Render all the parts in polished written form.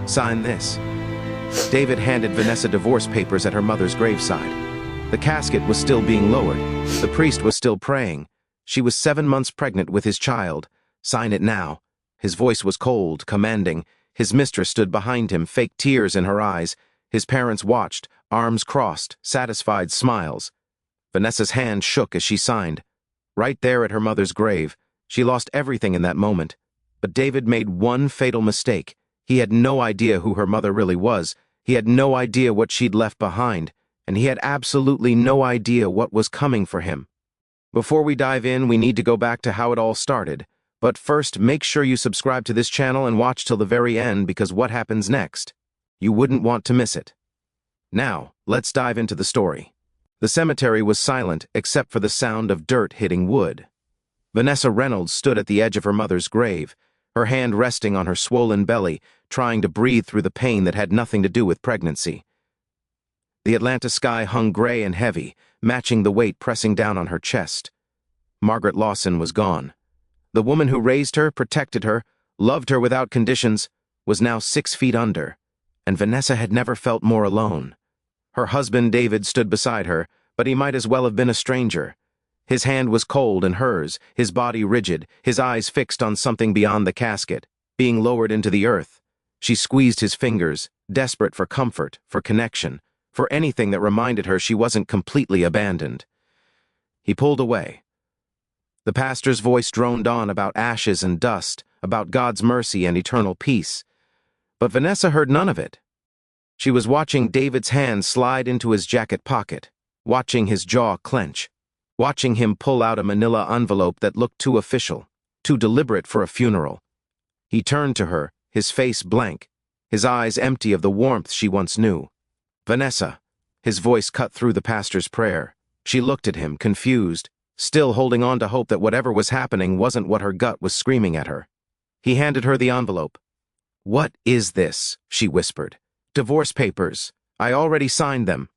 Sign this." David handed Vanessa divorce papers at her mother's graveside. The casket was still being lowered. The priest was still praying. She was 7 months pregnant with his child. Sign it now. His voice was cold, commanding. His mistress stood behind him, fake tears in her eyes. His parents watched, arms crossed, satisfied smiles. Vanessa's hand shook as she signed. Right there at her mother's grave, she lost everything in that moment. But David made one fatal mistake. He had no idea who her mother really was. He had no idea what she'd left behind. And he had absolutely no idea what was coming for him. Before we dive in, we need to go back to how it all started. But first, make sure you subscribe to this channel and watch till the very end, because what happens next, you wouldn't want to miss it. Now, let's dive into the story. The cemetery was silent except for the sound of dirt hitting wood. Vanessa Reynolds stood at the edge of her mother's grave, her hand resting on her swollen belly, trying to breathe through the pain that had nothing to do with pregnancy. The Atlanta sky hung gray and heavy, matching the weight pressing down on her chest. Margaret Lawson was gone. The woman who raised her, protected her, loved her without conditions, was now 6 feet under, and Vanessa had never felt more alone. Her husband David stood beside her, but he might as well have been a stranger. His hand was cold in hers, his body rigid, his eyes fixed on something beyond the casket, being lowered into the earth. She squeezed his fingers, desperate for comfort, for connection, for anything that reminded her she wasn't completely abandoned. He pulled away. The pastor's voice droned on about ashes and dust, about God's mercy and eternal peace. But Vanessa heard none of it. She was watching David's hand slide into his jacket pocket, watching his jaw clench, watching him pull out a manila envelope that looked too official, too deliberate for a funeral. He turned to her, his face blank, his eyes empty of the warmth she once knew. "Vanessa," his voice cut through the pastor's prayer. She looked at him, confused, still holding on to hope that whatever was happening wasn't what her gut was screaming at her. He handed her the envelope. "What is this?" she whispered. "Divorce papers. I already signed them."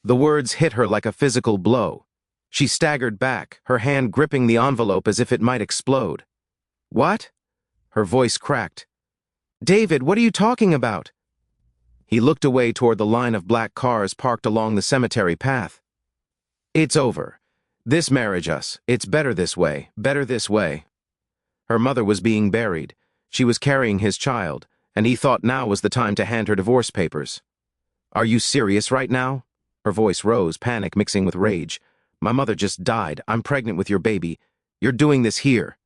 The words hit her like a physical blow. She staggered back, her hand gripping the envelope as if it might explode. "What?" Her voice cracked. "David, what are you talking about?" He looked away toward the line of black cars parked along the cemetery path. "It's over. This marriage us. It's better this way, better this way." Her mother was being buried. She was carrying his child, and he thought now was the time to hand her divorce papers. "Are you serious right now?" Her voice rose, panic mixing with rage. "My mother just died. I'm pregnant with your baby. You're doing this here."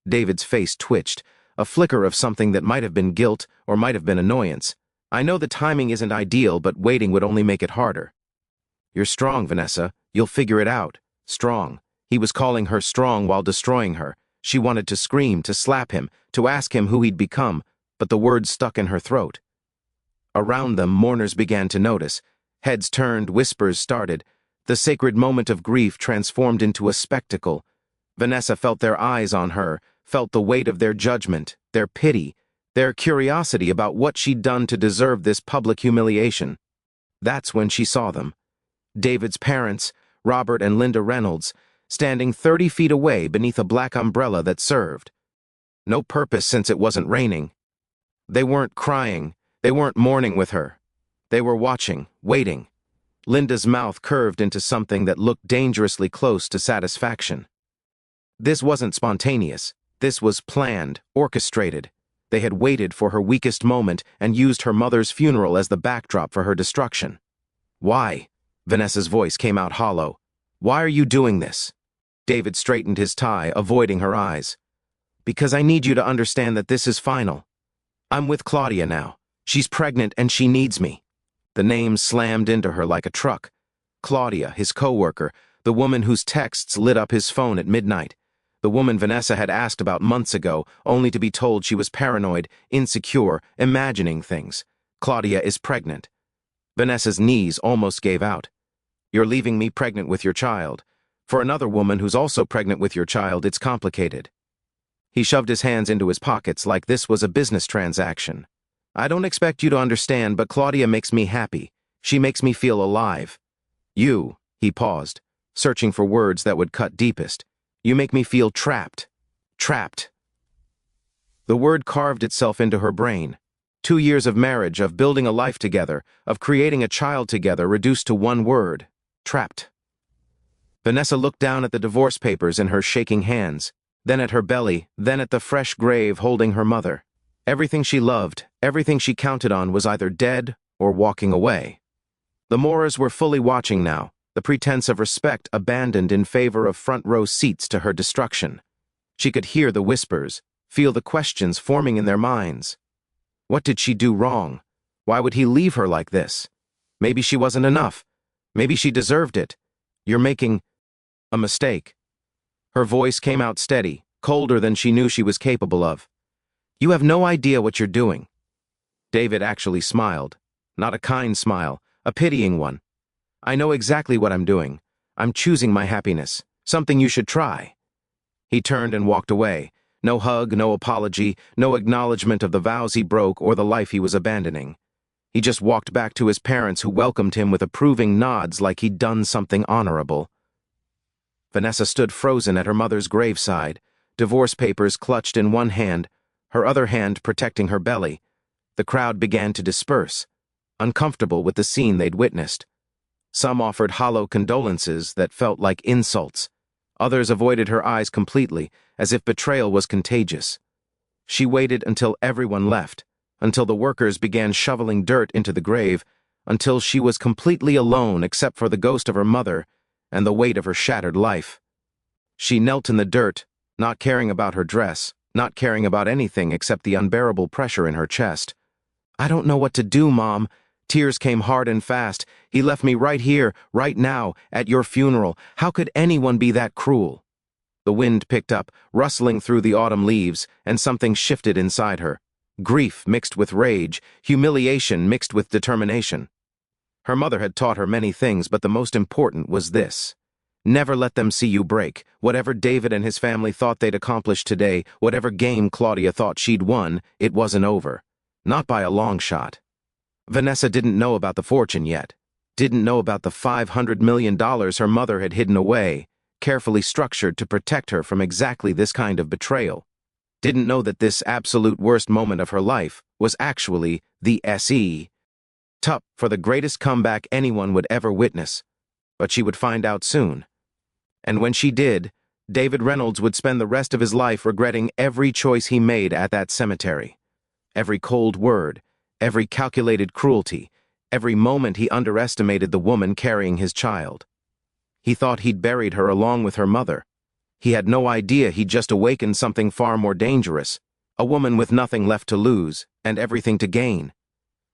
David's face twitched, a flicker of something that might have been guilt or might have been annoyance. "I know the timing isn't ideal, but waiting would only make it harder." "You're strong, Vanessa. You'll figure it out." Strong. He was calling her strong while destroying her. She wanted to scream, to slap him, to ask him who he'd become, but the words stuck in her throat. Around them, mourners began to notice. Heads turned, whispers started. The sacred moment of grief transformed into a spectacle. Vanessa felt their eyes on her, felt the weight of their judgment, their pity, their curiosity about what she'd done to deserve this public humiliation. That's when she saw them. David's parents, Robert and Linda Reynolds, standing 30 feet away beneath a black umbrella that served. No purpose since it wasn't raining. They weren't crying. They weren't mourning with her. They were watching, waiting. Linda's mouth curved into something that looked dangerously close to satisfaction. This wasn't spontaneous. This was planned, orchestrated. They had waited for her weakest moment and used her mother's funeral as the backdrop for her destruction. "Why?" Vanessa's voice came out hollow. "Why are you doing this?" David straightened his tie, avoiding her eyes. "Because I need you to understand that this is final. I'm with Claudia now. She's pregnant and she needs me." The name slammed into her like a truck. Claudia, his co-worker, the woman whose texts lit up his phone at midnight. The woman Vanessa had asked about months ago, only to be told she was paranoid, insecure, imagining things. Claudia is pregnant. Vanessa's knees almost gave out. "You're leaving me pregnant with your child. For another woman who's also pregnant with your child, it's complicated." He shoved his hands into his pockets like this was a business transaction. "I don't expect you to understand, but Claudia makes me happy. She makes me feel alive. You," he paused, searching for words that would cut deepest. "You make me feel trapped. Trapped." The word carved itself into her brain. 2 years of marriage, of building a life together, of creating a child together, reduced to one word: trapped. Vanessa looked down at the divorce papers in her shaking hands, then at her belly, then at the fresh grave holding her mother. Everything she loved, everything she counted on was either dead or walking away. The Moras were fully watching now, the pretense of respect abandoned in favor of front-row seats to her destruction. She could hear the whispers, feel the questions forming in their minds. What did she do wrong? Why would he leave her like this? Maybe she wasn't enough. Maybe she deserved it. You're making a mistake. Her voice came out steady, colder than she knew she was capable of. You have no idea what you're doing. David actually smiled. Not a kind smile, a pitying one. I know exactly what I'm doing. I'm choosing my happiness, something you should try. He turned and walked away. No hug, no apology, no acknowledgement of the vows he broke or the life he was abandoning. He just walked back to his parents, who welcomed him with approving nods like he'd done something honorable. Vanessa stood frozen at her mother's graveside, divorce papers clutched in one hand, her other hand protecting her belly. The crowd began to disperse, uncomfortable with the scene they'd witnessed. Some offered hollow condolences that felt like insults. Others avoided her eyes completely, as if betrayal was contagious. She waited until everyone left, until the workers began shoveling dirt into the grave, until she was completely alone except for the ghost of her mother and the weight of her shattered life. She knelt in the dirt, not caring about her dress, not caring about anything except the unbearable pressure in her chest. I don't know what to do, Mom. Tears came hard and fast. He left me right here, right now, at your funeral. How could anyone be that cruel? The wind picked up, rustling through the autumn leaves, and something shifted inside her. Grief mixed with rage, humiliation mixed with determination. Her mother had taught her many things, but the most important was this. Never let them see you break. Whatever David and his family thought they'd accomplished today, whatever game Claudia thought she'd won, it wasn't over. Not by a long shot. Vanessa didn't know about the fortune yet. Didn't know about the $500 million her mother had hidden away, carefully structured to protect her from exactly this kind of betrayal. Didn't know that this absolute worst moment of her life was actually the setup for the greatest comeback anyone would ever witness. But she would find out soon. And when she did, David Reynolds would spend the rest of his life regretting every choice he made at that cemetery. Every cold word, every calculated cruelty, every moment he underestimated the woman carrying his child. He thought he'd buried her along with her mother. He had no idea he'd just awakened something far more dangerous, a woman with nothing left to lose and everything to gain.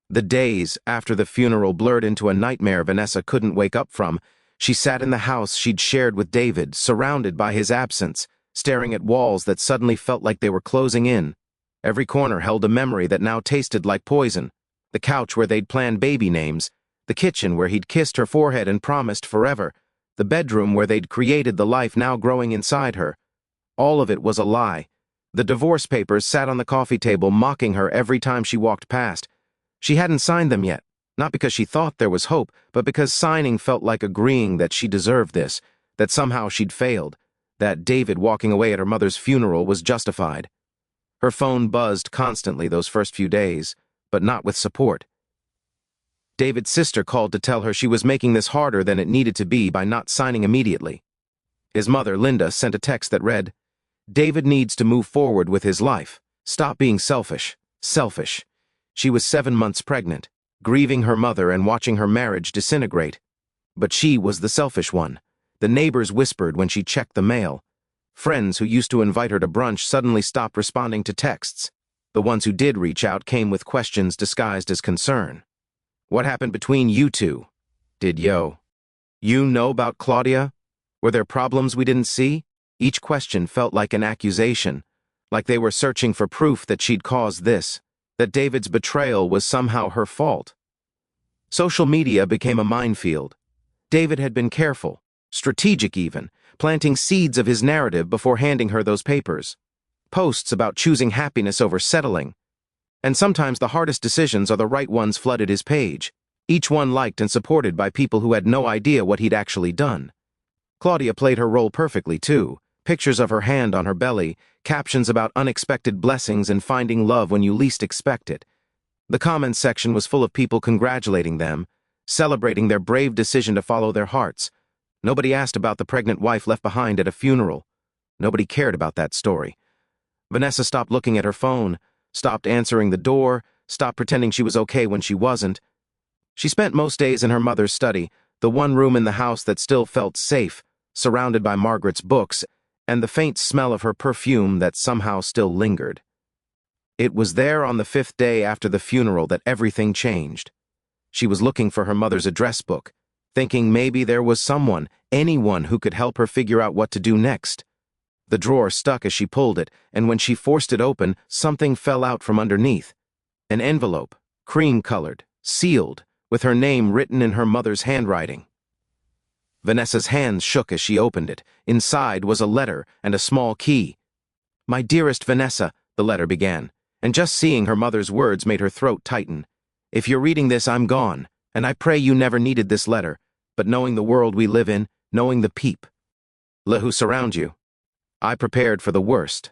The days after the funeral blurred into a nightmare Vanessa couldn't wake up from. She sat in the house she'd shared with David, surrounded by his absence, staring at walls that suddenly felt like they were closing in. Every corner held a memory that now tasted like poison. The couch where they'd planned baby names, the kitchen where he'd kissed her forehead and promised forever, the bedroom where they'd created the life now growing inside her. All of it was a lie. The divorce papers sat on the coffee table mocking her every time she walked past. She hadn't signed them yet, not because she thought there was hope, but because signing felt like agreeing that she deserved this, that somehow she'd failed, that David walking away at her mother's funeral was justified. Her phone buzzed constantly those first few days, but not with support. David's sister called to tell her she was making this harder than it needed to be by not signing immediately. His mother, Linda, sent a text that read, "David needs to move forward with his life. Stop being selfish. Selfish." She was 7 months pregnant, grieving her mother and watching her marriage disintegrate. But she was the selfish one. The neighbors whispered when she checked the mail. Friends who used to invite her to brunch suddenly stopped responding to texts. The ones who did reach out came with questions disguised as concern. What happened between you two? Did you know about Claudia? Were there problems we didn't see? Each question felt like an accusation, like they were searching for proof that she'd caused this, that David's betrayal was somehow her fault. Social media became a minefield. David had been careful, strategic even, planting seeds of his narrative before handing her those papers. Posts about choosing happiness over settling. And sometimes the hardest decisions are the right ones flooded his page, each one liked and supported by people who had no idea what he'd actually done. Claudia played her role perfectly, too. Pictures of her hand on her belly, captions about unexpected blessings and finding love when you least expect it. The comments section was full of people congratulating them, celebrating their brave decision to follow their hearts. Nobody asked about the pregnant wife left behind at a funeral. Nobody cared about that story. Vanessa stopped looking at her phone, stopped answering the door, stopped pretending she was okay when she wasn't. She spent most days in her mother's study, the one room in the house that still felt safe, surrounded by Margaret's books, and the faint smell of her perfume that somehow still lingered. It was there on the 5th day after the funeral that everything changed. She was looking for her mother's address book, thinking maybe there was someone, anyone who could help her figure out what to do next. The drawer stuck as she pulled it, and when she forced it open, something fell out from underneath. An envelope, cream-colored, sealed, with her name written in her mother's handwriting. Vanessa's hands shook as she opened it. Inside was a letter and a small key. "My dearest Vanessa," the letter began, and just seeing her mother's words made her throat tighten. "If you're reading this, I'm gone, and I pray you never needed this letter, but knowing the world we live in, knowing the people who surround you, I prepared for the worst.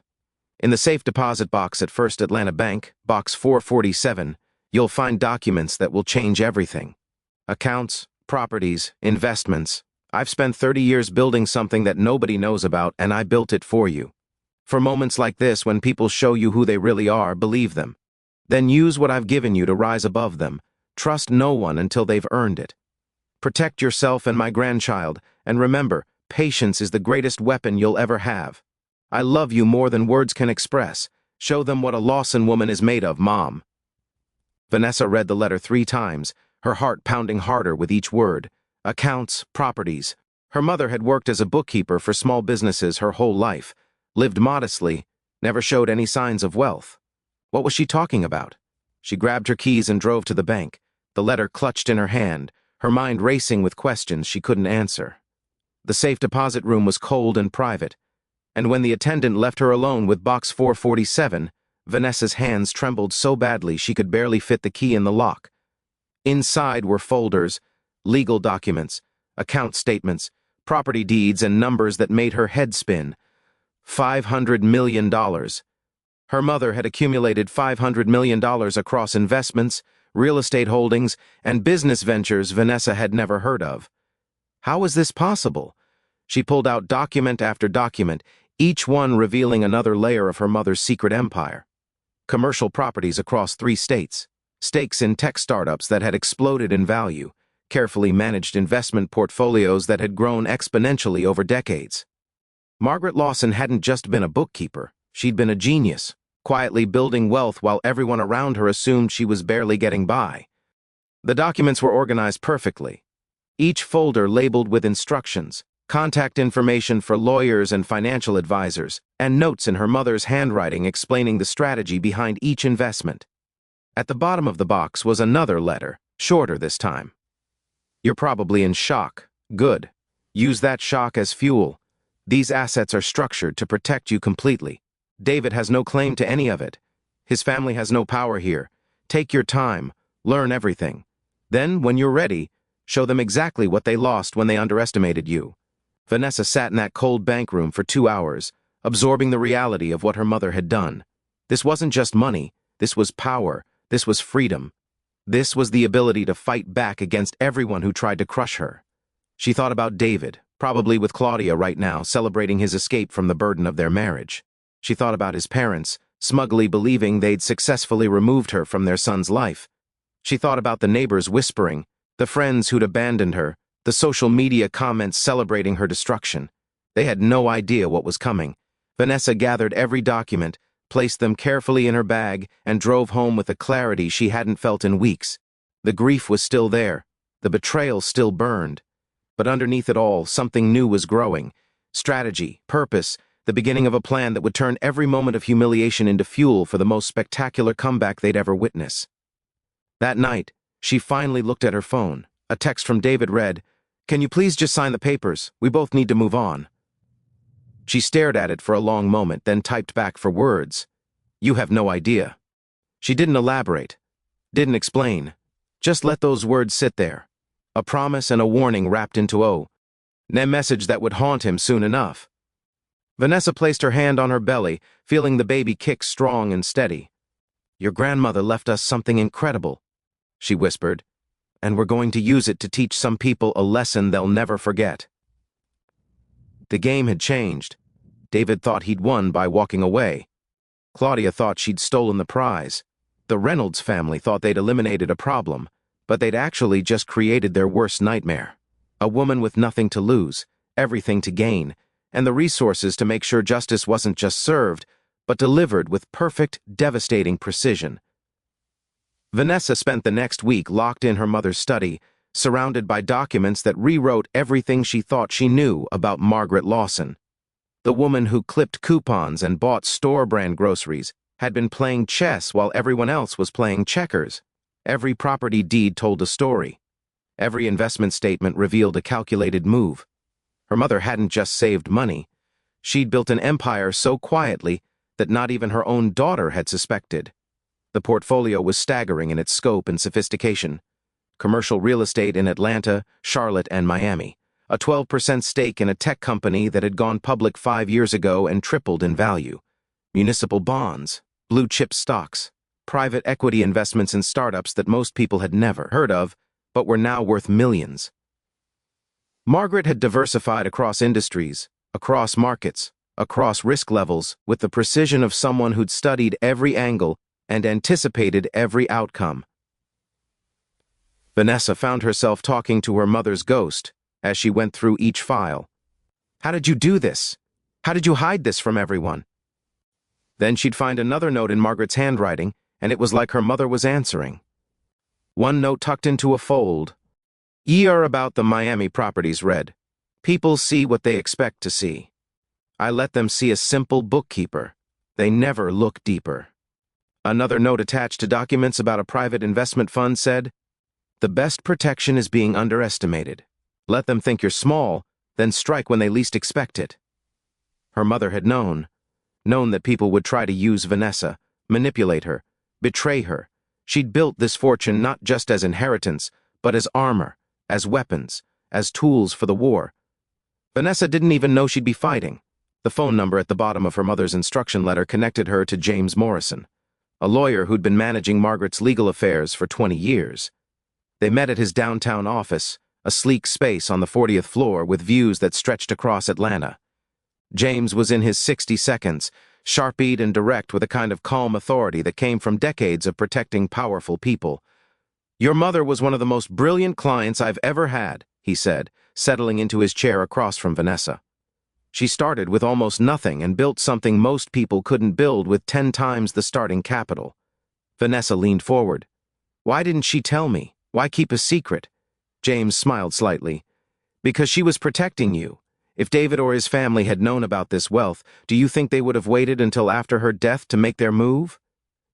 In the safe deposit box at First Atlanta Bank, box 447, you'll find documents that will change everything. Accounts, properties, investments. I've spent 30 years building something that nobody knows about, and I built it for you. For moments like this, when people show you who they really are, believe them. Then use what I've given you to rise above them. Trust no one until they've earned it. Protect yourself and my grandchild, and remember, patience is the greatest weapon you'll ever have. I love you more than words can express. Show them what a Lawson woman is made of, Mom." Vanessa read the letter 3 times, her heart pounding harder with each word. Accounts, properties. Her mother had worked as a bookkeeper for small businesses her whole life, lived modestly, never showed any signs of wealth. What was she talking about? She grabbed her keys and drove to the bank, the letter clutched in her hand, her mind racing with questions she couldn't answer. The safe deposit room was cold and private, and when the attendant left her alone with box 447, Vanessa's hands trembled so badly she could barely fit the key in the lock. Inside were folders, legal documents, account statements, property deeds, and numbers that made her head spin. $500 million. Her mother had accumulated $500 million across investments, real estate holdings, and business ventures Vanessa had never heard of. How was this possible? She pulled out document after document, each one revealing another layer of her mother's secret empire. Commercial properties across 3 states, stakes in tech startups that had exploded in value, carefully managed investment portfolios that had grown exponentially over decades. Margaret Lawson hadn't just been a bookkeeper, she'd been a genius, quietly building wealth while everyone around her assumed she was barely getting by. The documents were organized perfectly, each folder labeled with instructions, contact information for lawyers and financial advisors, and notes in her mother's handwriting explaining the strategy behind each investment. At the bottom of the box was another letter, shorter this time. "You're probably in shock. Good. Use that shock as fuel. These assets are structured to protect you completely. David has no claim to any of it. His family has no power here. Take your time. Learn everything. Then, when you're ready, show them exactly what they lost when they underestimated you." Vanessa sat in that cold bank room for 2 hours, absorbing the reality of what her mother had done. This wasn't just money. This was power. This was freedom. This was the ability to fight back against everyone who tried to crush her. She thought about David, probably with Claudia right now, celebrating his escape from the burden of their marriage. She thought about his parents, smugly believing they'd successfully removed her from their son's life. She thought about the neighbors whispering, the friends who'd abandoned her, the social media comments celebrating her destruction. They had no idea what was coming. Vanessa gathered every document, placed them carefully in her bag, and drove home with a clarity she hadn't felt in weeks. The grief was still there. The betrayal still burned. But underneath it all, something new was growing. Strategy, purpose, the beginning of a plan that would turn every moment of humiliation into fuel for the most spectacular comeback they'd ever witness. That night, she finally looked at her phone. A text from David read, "Can you please just sign the papers? We both need to move on." She stared at it for a long moment, then typed back for words. "You have no idea." She didn't elaborate, didn't explain, just let those words sit there. A promise and a warning wrapped into a message that would haunt him soon enough. Vanessa placed her hand on her belly, feeling the baby kick strong and steady. "Your grandmother left us something incredible," she whispered, "and we're going to use it to teach some people a lesson they'll never forget." The game had changed. David thought he'd won by walking away. Claudia thought she'd stolen the prize. The Reynolds family thought they'd eliminated a problem, but they'd actually just created their worst nightmare. A woman with nothing to lose, everything to gain, and the resources to make sure justice wasn't just served, but delivered with perfect, devastating precision. Vanessa spent the next week locked in her mother's study, surrounded by documents that rewrote everything she thought she knew about Margaret Lawson. The woman who clipped coupons and bought store-brand groceries had been playing chess while everyone else was playing checkers. Every property deed told a story. Every investment statement revealed a calculated move. Her mother hadn't just saved money. She'd built an empire so quietly that not even her own daughter had suspected. The portfolio was staggering in its scope and sophistication. Commercial real estate in Atlanta, Charlotte, and Miami. A 12% stake in a tech company that had gone public 5 years ago and tripled in value. Municipal bonds, blue-chip stocks, private equity investments in startups that most people had never heard of, but were now worth millions. Margaret had diversified across industries, across markets, across risk levels, with the precision of someone who'd studied every angle and anticipated every outcome. Vanessa found herself talking to her mother's ghost as she went through each file. "How did you do this? How did you hide this from everyone?" Then she'd find another note in Margaret's handwriting, and it was like her mother was answering. One note tucked into a fold. "Ye are about the Miami properties read. People see what they expect to see. I let them see a simple bookkeeper. They never look deeper." Another note attached to documents about a private investment fund said, "The best protection is being underestimated. Let them think you're small, then strike when they least expect it." Her mother had known that people would try to use Vanessa, manipulate her, betray her. She'd built this fortune not just as inheritance, but as armor, as weapons, as tools for the war. Vanessa didn't even know she'd be fighting. The phone number at the bottom of her mother's instruction letter connected her to James Morrison, a lawyer who'd been managing Margaret's legal affairs for 20 years. They met at his downtown office, a sleek space on the 40th floor with views that stretched across Atlanta. James was in his 60 seconds, sharp-eyed and direct with a kind of calm authority that came from decades of protecting powerful people. "Your mother was one of the most brilliant clients I've ever had," he said, settling into his chair across from Vanessa. "She started with almost nothing and built something most people couldn't build with 10 times the starting capital." Vanessa leaned forward. "Why didn't she tell me? Why keep a secret?" James smiled slightly. "Because she was protecting you. If David or his family had known about this wealth, do you think they would have waited until after her death to make their move?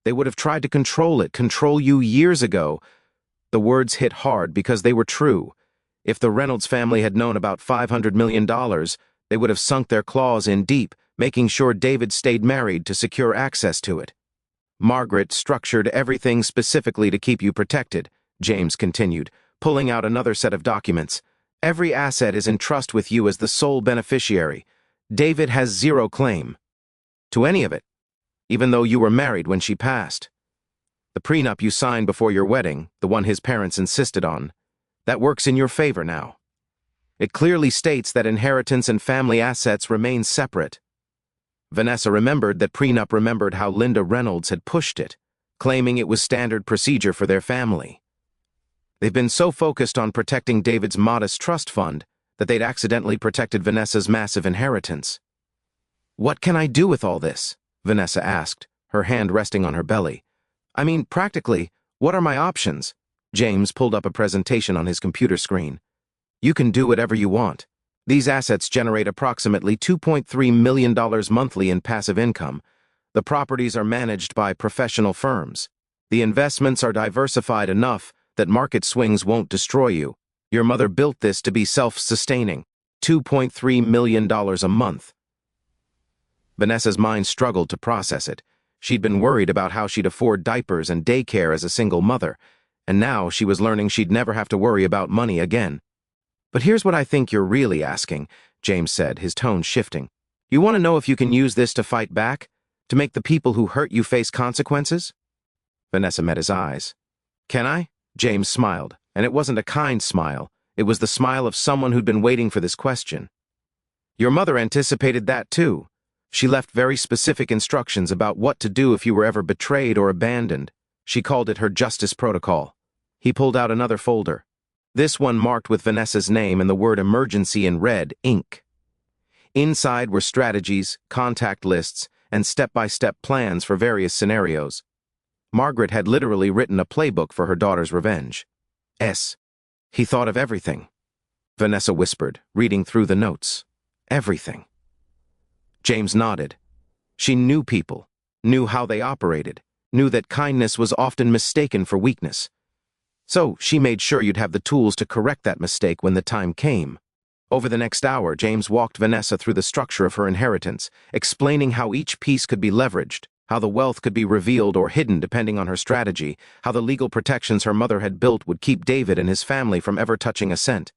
They would have tried to control you years ago." The words hit hard because they were true. If the Reynolds family had known about $500 million, they would have sunk their claws in deep, making sure David stayed married to secure access to it. "Margaret structured everything specifically to keep you protected," James continued, pulling out another set of documents. "Every asset is in trust with you as the sole beneficiary. David has zero claim to any of it, even though you were married when she passed. The prenup you signed before your wedding, the one his parents insisted on, that works in your favor now. It clearly states that inheritance and family assets remain separate." Vanessa remembered that prenup remembered how Linda Reynolds had pushed it, claiming it was standard procedure for their family. They've been so focused on protecting David's modest trust fund that they'd accidentally protected Vanessa's massive inheritance. "What can I do with all this?" Vanessa asked, her hand resting on her belly. "I mean, practically, what are my options?" James pulled up a presentation on his computer screen. "You can do whatever you want. These assets generate approximately $2.3 million monthly in passive income. The properties are managed by professional firms. The investments are diversified enough that market swings won't destroy you. Your mother built this to be self-sustaining. $2.3 million a month." Vanessa's mind struggled to process it. She'd been worried about how she'd afford diapers and daycare as a single mother, and now she was learning she'd never have to worry about money again. "But here's what I think you're really asking," James said, his tone shifting. "You want to know if you can use this to fight back? To make the people who hurt you face consequences?" Vanessa met his eyes. "Can I?" James smiled, and it wasn't a kind smile. It was the smile of someone who'd been waiting for this question. "Your mother anticipated that too. She left very specific instructions about what to do if you were ever betrayed or abandoned. She called it her justice protocol." He pulled out another folder. This one marked with Vanessa's name and the word emergency in red ink. Inside were strategies, contact lists, and step-by-step plans for various scenarios. Margaret had literally written a playbook for her daughter's revenge. He thought of everything. Vanessa whispered, reading through the notes. Everything. James nodded. She knew people, knew how they operated, knew that kindness was often mistaken for weakness. So she made sure you'd have the tools to correct that mistake when the time came. Over the next hour, James walked Vanessa through the structure of her inheritance, explaining how each piece could be leveraged, how the wealth could be revealed or hidden depending on her strategy, how the legal protections her mother had built would keep David and his family from ever touching a cent.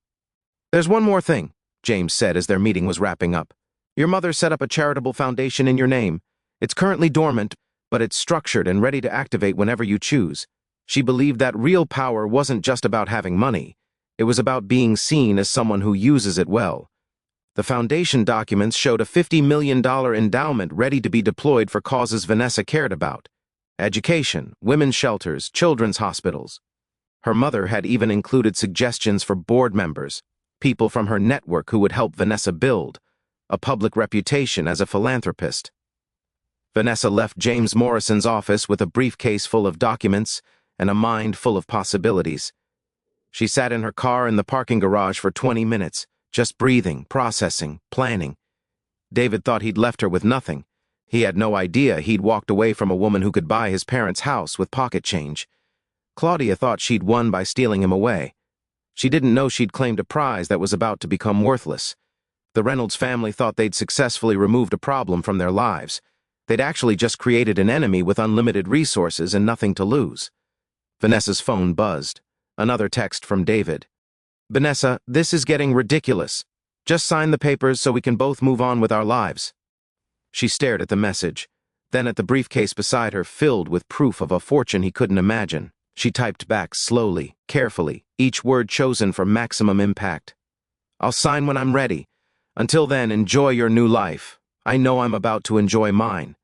"There's one more thing," James said as their meeting was wrapping up. "Your mother set up a charitable foundation in your name. It's currently dormant, but it's structured and ready to activate whenever you choose. She believed that real power wasn't just about having money. It was about being seen as someone who uses it well." The foundation documents showed a $50 million endowment ready to be deployed for causes Vanessa cared about: education, women's shelters, children's hospitals. Her mother had even included suggestions for board members, people from her network who would help Vanessa build a public reputation as a philanthropist. Vanessa left James Morrison's office with a briefcase full of documents and a mind full of possibilities. She sat in her car in the parking garage for 20 minutes, just breathing, processing, planning. David thought he'd left her with nothing. He had no idea he'd walked away from a woman who could buy his parents' house with pocket change. Claudia thought she'd won by stealing him away. She didn't know she'd claimed a prize that was about to become worthless. The Reynolds family thought they'd successfully removed a problem from their lives. They'd actually just created an enemy with unlimited resources and nothing to lose. Vanessa's phone buzzed. Another text from David. "Vanessa, this is getting ridiculous. Just sign the papers so we can both move on with our lives." She stared at the message, then at the briefcase beside her filled with proof of a fortune he couldn't imagine. She typed back slowly, carefully, each word chosen for maximum impact. "I'll sign when I'm ready. Until then, enjoy your new life. I know I'm about to enjoy mine."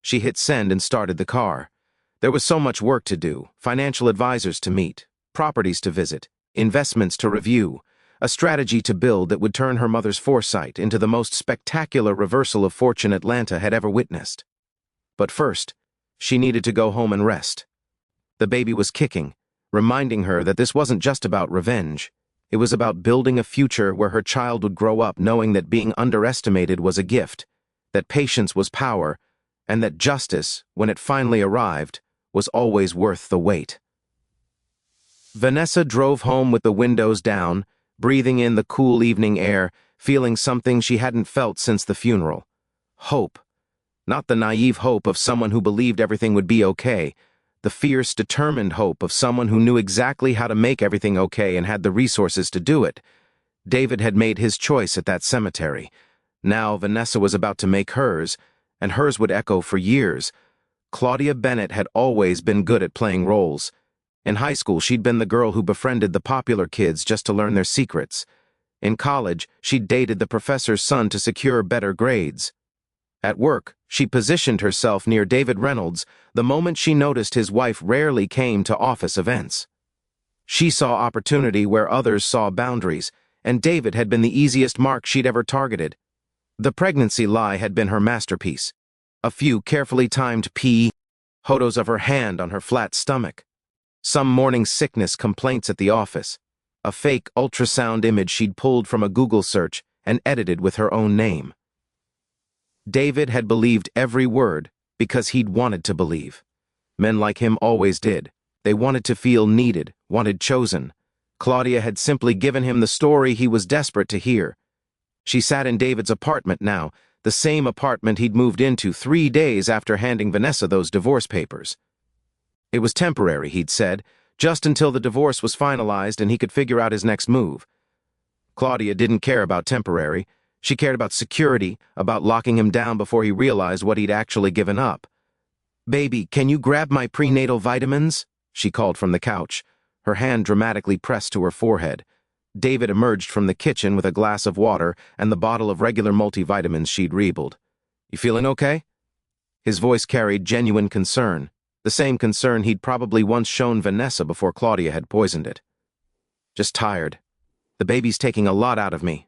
She hit send and started the car. There was so much work to do, financial advisors to meet, properties to visit, investments to review, a strategy to build that would turn her mother's foresight into the most spectacular reversal of fortune Atlanta had ever witnessed. But first, she needed to go home and rest. The baby was kicking, reminding her that this wasn't just about revenge. It was about building a future where her child would grow up knowing that being underestimated was a gift, that patience was power, and that justice, when it finally arrived, was always worth the wait. Vanessa drove home with the windows down, breathing in the cool evening air, feeling something she hadn't felt since the funeral. Hope. Not the naive hope of someone who believed everything would be okay, the fierce, determined hope of someone who knew exactly how to make everything okay and had the resources to do it. David had made his choice at that cemetery. Now Vanessa was about to make hers, and hers would echo for years. Claudia Bennett had always been good at playing roles. In high school, she'd been the girl who befriended the popular kids just to learn their secrets. In college, she'd dated the professor's son to secure better grades. At work, she positioned herself near David Reynolds the moment she noticed his wife rarely came to office events. She saw opportunity where others saw boundaries, and David had been the easiest mark she'd ever targeted. The pregnancy lie had been her masterpiece. A few carefully timed photos of her hand on her flat stomach. Some morning sickness complaints at the office. A fake ultrasound image she'd pulled from a Google search and edited with her own name. David had believed every word because he'd wanted to believe. Men like him always did. They wanted to feel needed, wanted chosen. Claudia had simply given him the story he was desperate to hear. She sat in David's apartment now, the same apartment he'd moved into 3 days after handing Vanessa those divorce papers. It was temporary, he'd said, just until the divorce was finalized and he could figure out his next move. Claudia didn't care about temporary. She cared about security, about locking him down before he realized what he'd actually given up. Baby, can you grab my prenatal vitamins? She called from the couch, her hand dramatically pressed to her forehead. David emerged from the kitchen with a glass of water and the bottle of regular multivitamins she'd rebelled. You feeling okay? His voice carried genuine concern, the same concern he'd probably once shown Vanessa before Claudia had poisoned it. Just tired. The baby's taking a lot out of me.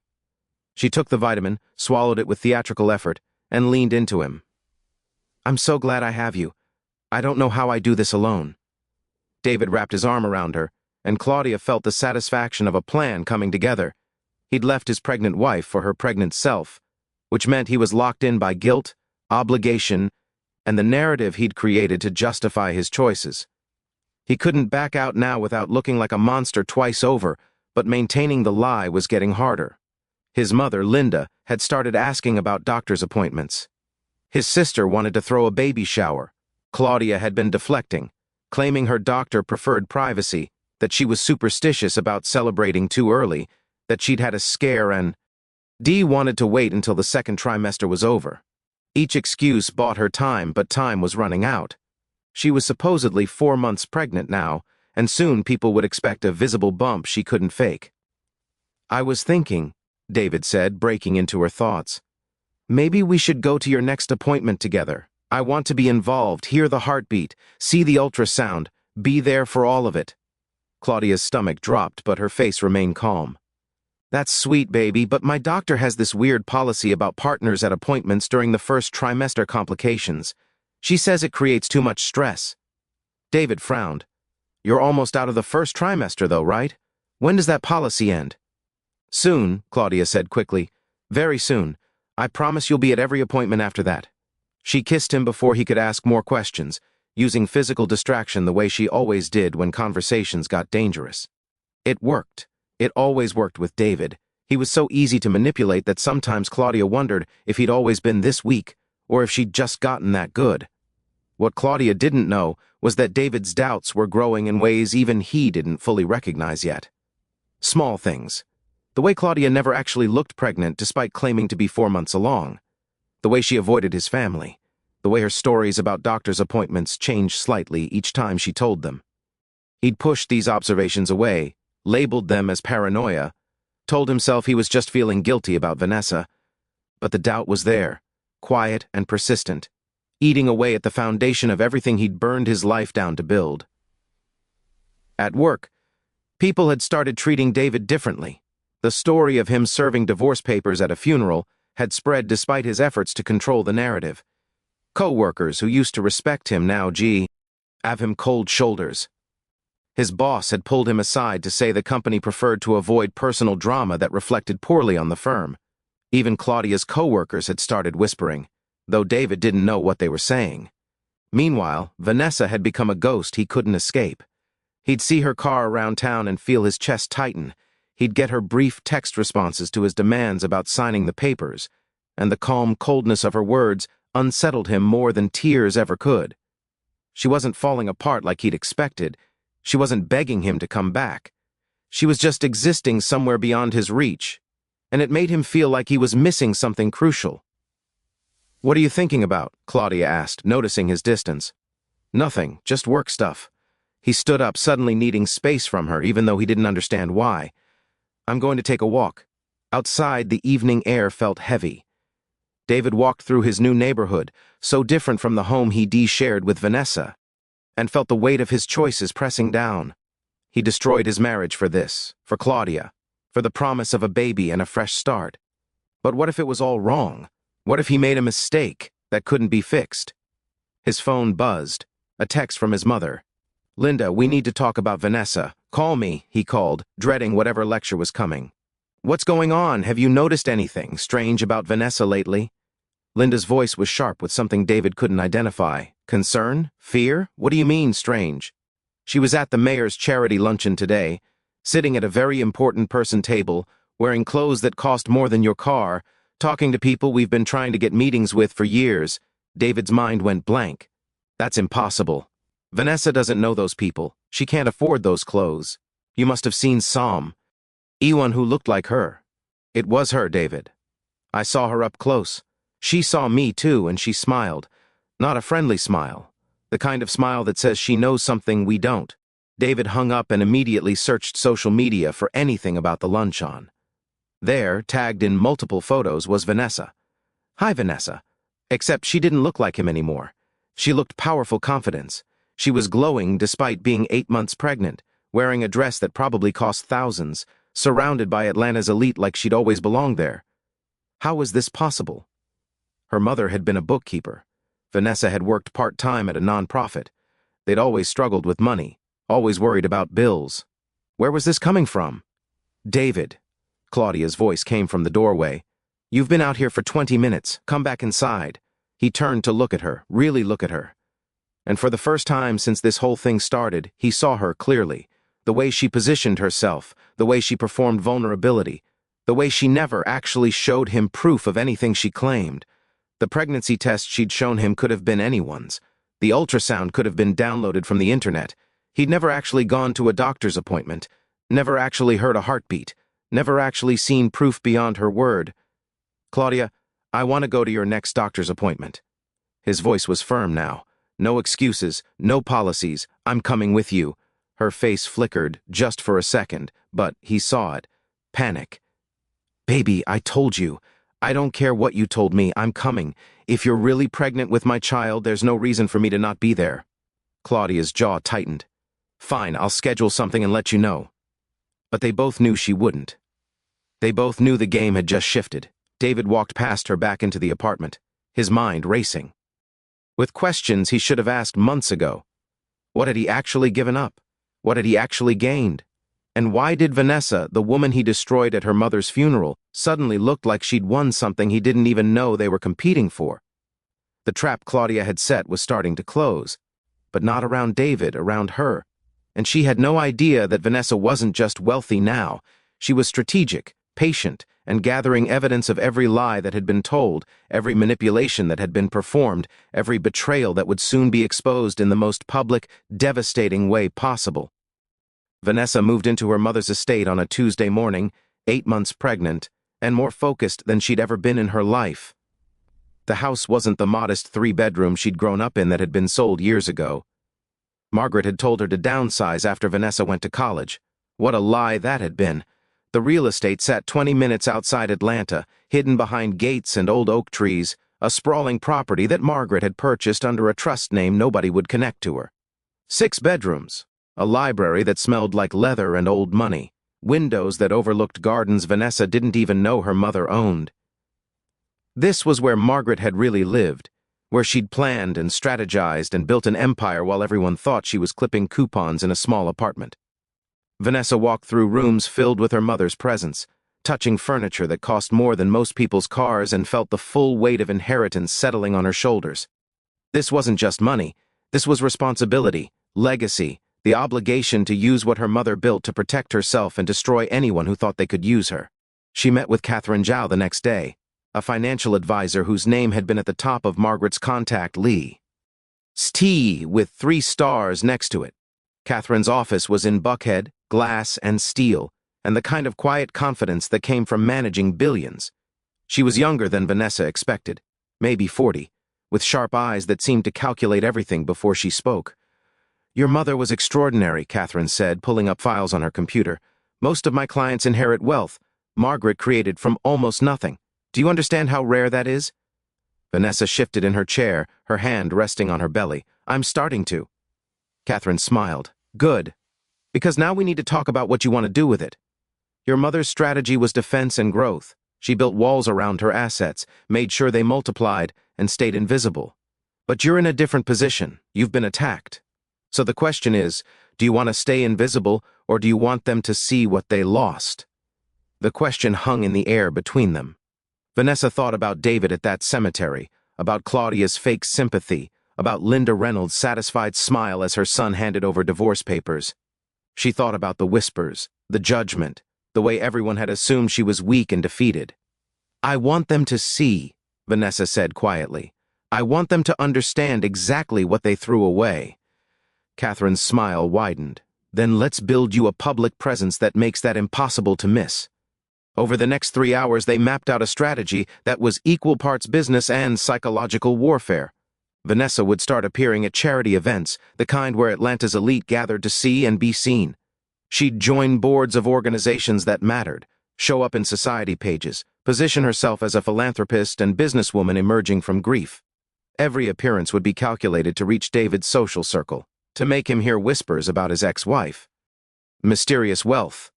She took the vitamin, swallowed it with theatrical effort, and leaned into him. I'm so glad I have you. I don't know how I do this alone. David wrapped his arm around her, and Claudia felt the satisfaction of a plan coming together. He'd left his pregnant wife for her pregnant self, which meant he was locked in by guilt, obligation, and the narrative he'd created to justify his choices. He couldn't back out now without looking like a monster twice over, but maintaining the lie was getting harder. His mother, Linda, had started asking about doctor's appointments. His sister wanted to throw a baby shower. Claudia had been deflecting, claiming her doctor preferred privacy, that she was superstitious about celebrating too early, that she'd had a scare, and Dee wanted to wait until the second trimester was over. Each excuse bought her time, but time was running out. She was supposedly 4 months pregnant now, and soon people would expect a visible bump she couldn't fake. I was thinking, David said, breaking into her thoughts. Maybe we should go to your next appointment together. I want to be involved, hear the heartbeat, see the ultrasound, be there for all of it. Claudia's stomach dropped, but her face remained calm. That's sweet, baby, but my doctor has this weird policy about partners at appointments during the first trimester complications. She says it creates too much stress. David frowned. You're almost out of the first trimester, though, right? When does that policy end? Soon, Claudia said quickly. Very soon. I promise you'll be at every appointment after that. She kissed him before he could ask more questions, using physical distraction the way she always did when conversations got dangerous. It worked. It always worked with David. He was so easy to manipulate that sometimes Claudia wondered if he'd always been this weak, or if she'd just gotten that good. What Claudia didn't know was that David's doubts were growing in ways even he didn't fully recognize yet. Small things. The way Claudia never actually looked pregnant despite claiming to be 4 months along. The way she avoided his family. The way her stories about doctor's appointments changed slightly each time she told them. He'd pushed these observations away, labeled them as paranoia, told himself he was just feeling guilty about Vanessa. But the doubt was there, quiet and persistent, eating away at the foundation of everything he'd burned his life down to build. At work, people had started treating David differently. The story of him serving divorce papers at a funeral had spread despite his efforts to control the narrative. Co-workers who used to respect him now, have him cold shoulders. His boss had pulled him aside to say the company preferred to avoid personal drama that reflected poorly on the firm. Even Claudia's co-workers had started whispering, though David didn't know what they were saying. Meanwhile, Vanessa had become a ghost he couldn't escape. He'd see her car around town and feel his chest tighten. He'd get her brief text responses to his demands about signing the papers, and the calm coldness of her words unsettled him more than tears ever could. She wasn't falling apart like he'd expected. She wasn't begging him to come back. She was just existing somewhere beyond his reach, and it made him feel like he was missing something crucial. What are you thinking about? Claudia asked, noticing his distance. Nothing, just work stuff. He stood up, suddenly needing space from her, even though he didn't understand why. I'm going to take a walk. Outside, the evening air felt heavy. David walked through his new neighborhood, so different from the home he shared with Vanessa, and felt the weight of his choices pressing down. He destroyed his marriage for this, for Claudia, for the promise of a baby and a fresh start. But what if it was all wrong? What if he made a mistake that couldn't be fixed? His phone buzzed, a text from his mother. Linda, we need to talk about Vanessa. Call me, he called, dreading whatever lecture was coming. What's going on? Have you noticed anything strange about Vanessa lately? Linda's voice was sharp with something David couldn't identify. Concern? Fear? What do you mean, strange? She was at the mayor's charity luncheon today, sitting at a very important person table, wearing clothes that cost more than your car, talking to people we've been trying to get meetings with for years. David's mind went blank. That's impossible. Vanessa doesn't know those people. She can't afford those clothes. You must have seen Sam. Ewan who looked like her. It was her, David. I saw her up close. She saw me too, and she smiled. Not a friendly smile. The kind of smile that says she knows something we don't. David hung up and immediately searched social media for anything about the luncheon. There, tagged in multiple photos, was Vanessa. Hi, Vanessa. Except she didn't look like him anymore. She looked powerful confidence. She was glowing despite being 8 months pregnant, wearing a dress that probably cost thousands, surrounded by Atlanta's elite like she'd always belonged there. How was this possible? Her mother had been a bookkeeper. Vanessa had worked part-time at a nonprofit. They'd always struggled with money, always worried about bills. Where was this coming from? David. Claudia's voice came from the doorway. You've been out here for 20 minutes. Come back inside. He turned to look at her, really look at her. And for the first time since this whole thing started, he saw her clearly. The way she positioned herself, the way she performed vulnerability, the way she never actually showed him proof of anything she claimed. The pregnancy test she'd shown him could have been anyone's. The ultrasound could have been downloaded from the internet. He'd never actually gone to a doctor's appointment, never actually heard a heartbeat, never actually seen proof beyond her word. Claudia, I want to go to your next doctor's appointment. His voice was firm now. No excuses, no policies. I'm coming with you. Her face flickered, just for a second, but he saw it. Panic. Baby, I told you. I don't care what you told me, I'm coming. If you're really pregnant with my child, there's no reason for me to not be there. Claudia's jaw tightened. Fine, I'll schedule something and let you know. But they both knew she wouldn't. They both knew the game had just shifted. David walked past her back into the apartment, his mind racing. With questions he should have asked months ago. What had he actually given up? What had he actually gained? And why did Vanessa, the woman he destroyed at her mother's funeral, suddenly look like she'd won something he didn't even know they were competing for? The trap Claudia had set was starting to close, but not around David, around her. And she had no idea that Vanessa wasn't just wealthy now. She was strategic, patient, and gathering evidence of every lie that had been told, every manipulation that had been performed, every betrayal that would soon be exposed in the most public, devastating way possible. Vanessa moved into her mother's estate on a Tuesday morning, 8 months pregnant, and more focused than she'd ever been in her life. The house wasn't the modest 3-bedroom she'd grown up in that had been sold years ago. Margaret had told her to downsize after Vanessa went to college. What a lie that had been. The real estate sat 20 minutes outside Atlanta, hidden behind gates and old oak trees, a sprawling property that Margaret had purchased under a trust name nobody would connect to her. 6 bedrooms. A library that smelled like leather and old money, windows that overlooked gardens Vanessa didn't even know her mother owned. This was where Margaret had really lived, where she'd planned and strategized and built an empire while everyone thought she was clipping coupons in a small apartment. Vanessa walked through rooms filled with her mother's presence, touching furniture that cost more than most people's cars and felt the full weight of inheritance settling on her shoulders. This wasn't just money, this was responsibility, legacy, the obligation to use what her mother built to protect herself and destroy anyone who thought they could use her. She met with Catherine Zhao the next day, a financial advisor whose name had been at the top of Margaret's contact list, with 3 stars next to it. Catherine's office was in Buckhead, glass, and steel, and the kind of quiet confidence that came from managing billions. She was younger than Vanessa expected, maybe 40, with sharp eyes that seemed to calculate everything before she spoke. Your mother was extraordinary, Catherine said, pulling up files on her computer. Most of my clients inherit wealth. Margaret created from almost nothing. Do you understand how rare that is? Vanessa shifted in her chair, her hand resting on her belly. I'm starting to. Catherine smiled. Good. Because now we need to talk about what you want to do with it. Your mother's strategy was defense and growth. She built walls around her assets, made sure they multiplied, and stayed invisible. But you're in a different position. You've been attacked. So the question is, do you want to stay invisible, or do you want them to see what they lost? The question hung in the air between them. Vanessa thought about David at that cemetery, about Claudia's fake sympathy, about Linda Reynolds' satisfied smile as her son handed over divorce papers. She thought about the whispers, the judgment, the way everyone had assumed she was weak and defeated. I want them to see, Vanessa said quietly. I want them to understand exactly what they threw away. Catherine's smile widened. Then let's build you a public presence that makes that impossible to miss. Over the next 3 hours, they mapped out a strategy that was equal parts business and psychological warfare. Vanessa would start appearing at charity events, the kind where Atlanta's elite gathered to see and be seen. She'd join boards of organizations that mattered, show up in society pages, position herself as a philanthropist and businesswoman emerging from grief. Every appearance would be calculated to reach David's social circle, to make him hear whispers about his ex-wife. Mysterious wealth,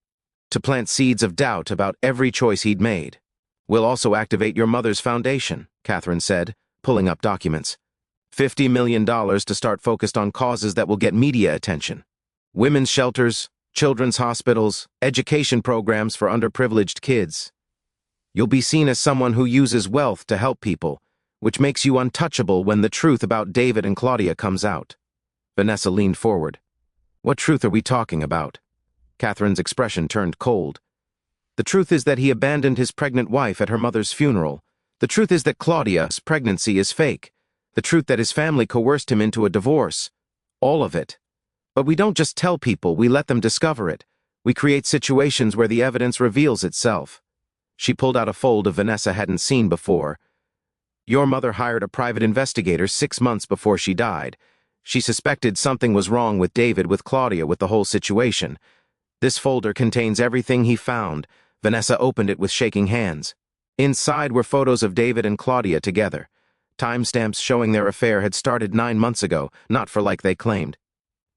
to plant seeds of doubt about every choice he'd made. "We'll also activate your mother's foundation," Catherine said, pulling up documents. $50 million to start focused on causes that will get media attention. Women's shelters, children's hospitals, education programs for underprivileged kids. You'll be seen as someone who uses wealth to help people, which makes you untouchable when the truth about David and Claudia comes out. Vanessa leaned forward. "What truth are we talking about?" Catherine's expression turned cold. "The truth is that he abandoned his pregnant wife at her mother's funeral. The truth is that Claudia's pregnancy is fake. The truth that his family coerced him into a divorce. All of it. But we don't just tell people, we let them discover it. We create situations where the evidence reveals itself." She pulled out a folder Vanessa hadn't seen before. "Your mother hired a private investigator 6 months before she died. She suspected something was wrong with David, with Claudia, with the whole situation. This folder contains everything he found." Vanessa opened it with shaking hands. Inside were photos of David and Claudia together. Timestamps showing their affair had started 9 months ago, not for like they claimed.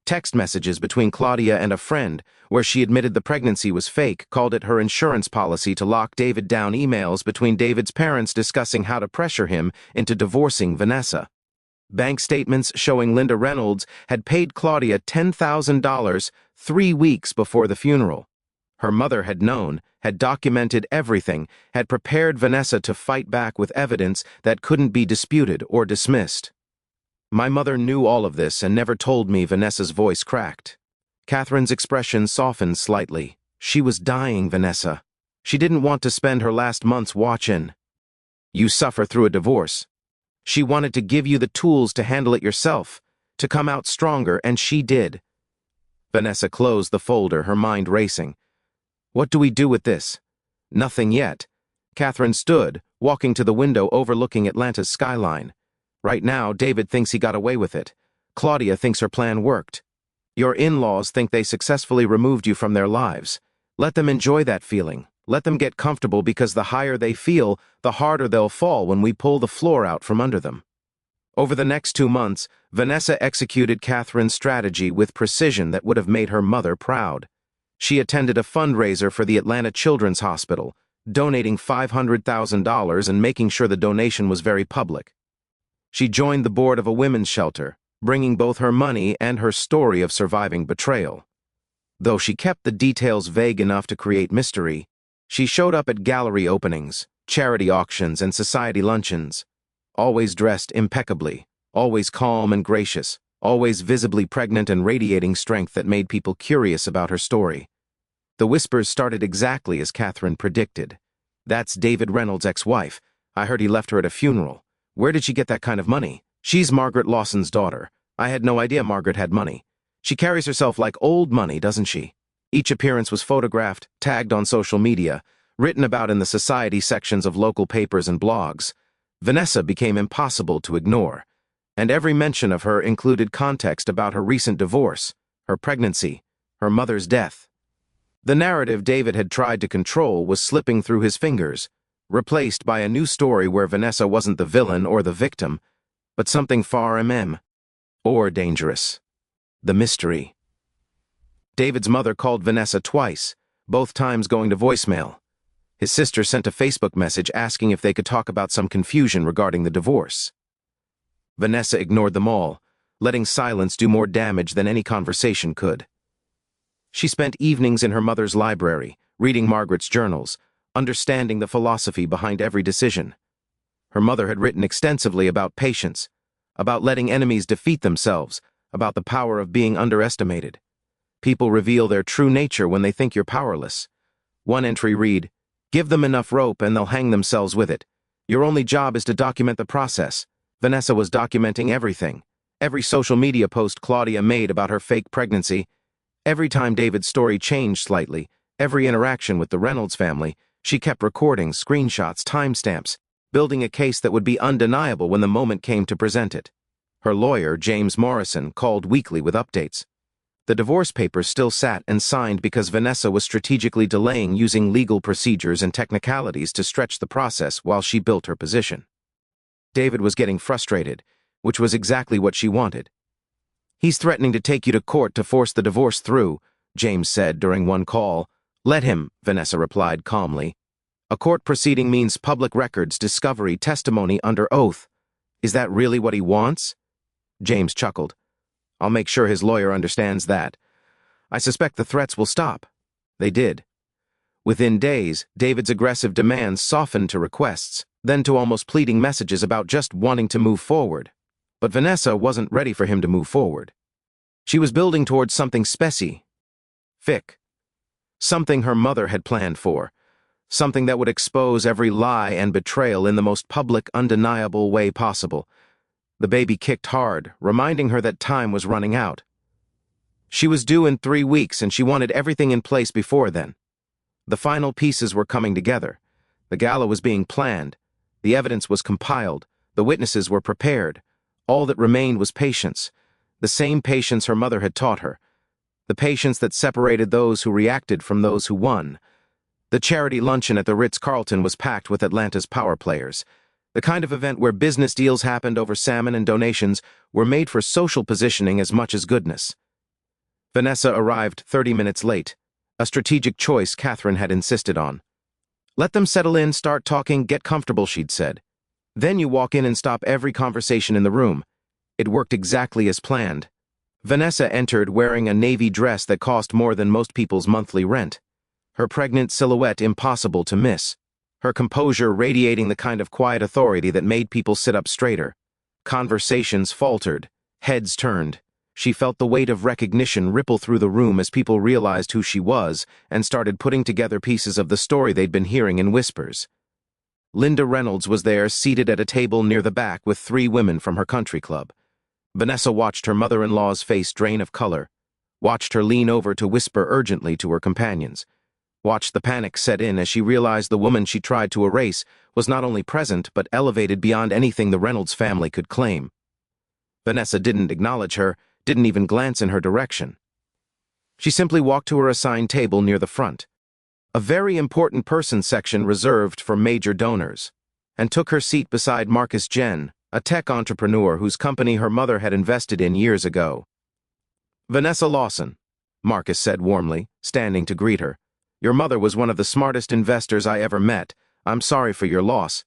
Text messages between Claudia and a friend, where she admitted the pregnancy was fake, called it her insurance policy to lock David down. Emails between David's parents discussing how to pressure him into divorcing Vanessa. Bank statements showing Linda Reynolds had paid Claudia $10,000 3 weeks before the funeral. Her mother had known, had documented everything, had prepared Vanessa to fight back with evidence that couldn't be disputed or dismissed. "My mother knew all of this and never told me." Vanessa's voice cracked. Catherine's expression softened slightly. "She was dying, Vanessa. She didn't want to spend her last months watching you suffer through a divorce. She wanted to give you the tools to handle it yourself, to come out stronger, and she did." Vanessa closed the folder, her mind racing. "What do we do with this?" "Nothing yet." Catherine stood, walking to the window overlooking Atlanta's skyline. "Right now, David thinks he got away with it. Claudia thinks her plan worked. Your in-laws think they successfully removed you from their lives. Let them enjoy that feeling. Let them get comfortable, because the higher they feel, the harder they'll fall when we pull the floor out from under them." Over the next 2 months, Vanessa executed Catherine's strategy with precision that would have made her mother proud. She attended a fundraiser for the Atlanta Children's Hospital, donating $500,000 and making sure the donation was very public. She joined the board of a women's shelter, bringing both her money and her story of surviving betrayal. Though she kept the details vague enough to create mystery, she showed up at gallery openings, charity auctions, and society luncheons, always dressed impeccably, always calm and gracious, always visibly pregnant and radiating strength that made people curious about her story. The whispers started exactly as Catherine predicted. "That's David Reynolds' ex-wife. I heard he left her at a funeral. Where did she get that kind of money? She's Margaret Lawson's daughter. I had no idea Margaret had money. She carries herself like old money, doesn't she?" Each appearance was photographed, tagged on social media, written about in the society sections of local papers and blogs. Vanessa became impossible to ignore, and every mention of her included context about her recent divorce, her pregnancy, her mother's death. The narrative David had tried to control was slipping through his fingers, replaced by a new story where Vanessa wasn't the villain or the victim, but something far more dangerous. The mystery. David's mother called Vanessa twice, both times going to voicemail. His sister sent a Facebook message asking if they could talk about some confusion regarding the divorce. Vanessa ignored them all, letting silence do more damage than any conversation could. She spent evenings in her mother's library, reading Margaret's journals, understanding the philosophy behind every decision. Her mother had written extensively about patience, about letting enemies defeat themselves, about the power of being underestimated. People reveal their true nature when they think you're powerless. One entry read, "Give them enough rope and they'll hang themselves with it. Your only job is to document the process." Vanessa was documenting everything. Every social media post Claudia made about her fake pregnancy, every time David's story changed slightly, every interaction with the Reynolds family, she kept recording, screenshots, timestamps, building a case that would be undeniable when the moment came to present it. Her lawyer, James Morrison, called weekly with updates. The divorce papers still sat and signed because Vanessa was strategically delaying, using legal procedures and technicalities to stretch the process while she built her position. David was getting frustrated, which was exactly what she wanted. "He's threatening to take you to court to force the divorce through," James said during one call. "Let him," Vanessa replied calmly. "A court proceeding means public records, discovery, testimony under oath. Is that really what he wants?" James chuckled. "I'll make sure his lawyer understands that. I suspect the threats will stop." They did. Within days, David's aggressive demands softened to requests, then to almost pleading messages about just wanting to move forward. But Vanessa wasn't ready for him to move forward. She was building towards something specific. Something her mother had planned for. Something that would expose every lie and betrayal in the most public, undeniable way possible. The baby kicked hard, reminding her that time was running out. She was due in 3 weeks, and she wanted everything in place before then. The final pieces were coming together. The gala was being planned. The evidence was compiled. The witnesses were prepared. All that remained was patience. The same patience her mother had taught her. The patience that separated those who reacted from those who won. The charity luncheon at the Ritz-Carlton was packed with Atlanta's power players. The kind of event where business deals happened over salmon and donations were made for social positioning as much as goodness. Vanessa arrived 30 minutes late, a strategic choice Catherine had insisted on. "Let them settle in, start talking, get comfortable," she'd said. "Then you walk in and stop every conversation in the room." It worked exactly as planned. Vanessa entered wearing a navy dress that cost more than most people's monthly rent. Her pregnant silhouette impossible to miss. Her composure radiating the kind of quiet authority that made people sit up straighter. Conversations faltered. Heads turned. She felt the weight of recognition ripple through the room as people realized who she was and started putting together pieces of the story they'd been hearing in whispers. Linda Reynolds was there, seated at a table near the back with 3 women from her country club. Vanessa watched her mother-in-law's face drain of color, watched her lean over to whisper urgently to her companions, watched the panic set in as she realized the woman she tried to erase was not only present but elevated beyond anything the Reynolds family could claim. Vanessa didn't acknowledge her, didn't even glance in her direction. She simply walked to her assigned table near the front, a very important person section reserved for major donors, and took her seat beside Marcus Jen, a tech entrepreneur whose company her mother had invested in years ago. "Vanessa Lawson," Marcus said warmly, standing to greet her. "Your mother was one of the smartest investors I ever met. I'm sorry for your loss."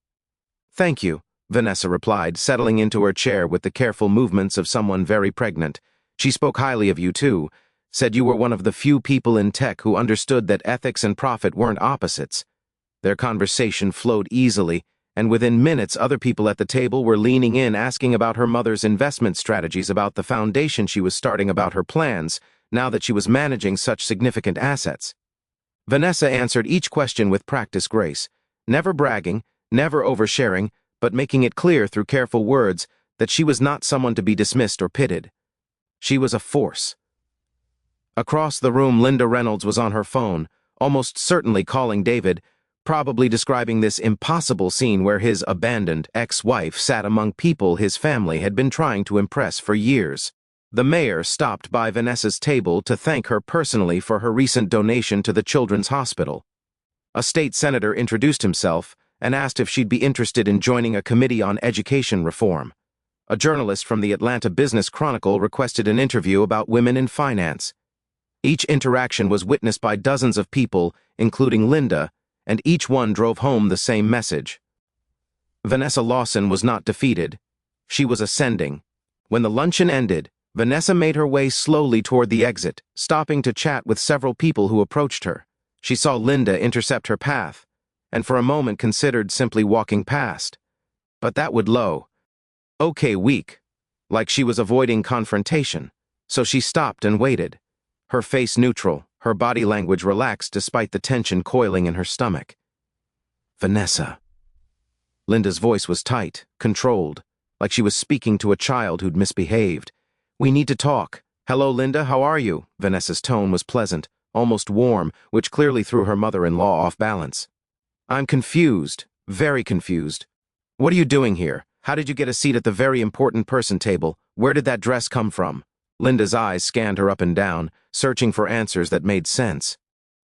"Thank you," Vanessa replied, settling into her chair with the careful movements of someone very pregnant. "She spoke highly of you, too. Said you were one of the few people in tech who understood that ethics and profit weren't opposites." Their conversation flowed easily, and within minutes other people at the table were leaning in, asking about her mother's investment strategies, about the foundation she was starting, about her plans, now that she was managing such significant assets. Vanessa answered each question with practiced grace, never bragging, never oversharing, but making it clear through careful words that she was not someone to be dismissed or pitted. She was a force. Across the room, Linda Reynolds was on her phone, almost certainly calling David, probably describing this impossible scene where his abandoned ex-wife sat among people his family had been trying to impress for years. The mayor stopped by Vanessa's table to thank her personally for her recent donation to the Children's Hospital. A state senator introduced himself and asked if she'd be interested in joining a committee on education reform. A journalist from the Atlanta Business Chronicle requested an interview about women in finance. Each interaction was witnessed by dozens of people, including Linda, and each one drove home the same message. Vanessa Lawson was not defeated. She was ascending. When the luncheon ended, Vanessa made her way slowly toward the exit, stopping to chat with several people who approached her. She saw Linda intercept her path, and for a moment considered simply walking past. But that would weak, like she was avoiding confrontation, so she stopped and waited. Her face neutral, her body language relaxed despite the tension coiling in her stomach. "Vanessa." Linda's voice was tight, controlled, like she was speaking to a child who'd misbehaved. "We need to talk." "Hello, Linda, how are you?" Vanessa's tone was pleasant, almost warm, which clearly threw her mother-in-law off balance. "I'm confused, very confused. What are you doing here? How did you get a seat at the very important person table? Where did that dress come from? Linda's eyes scanned her up and down, searching for answers that made sense.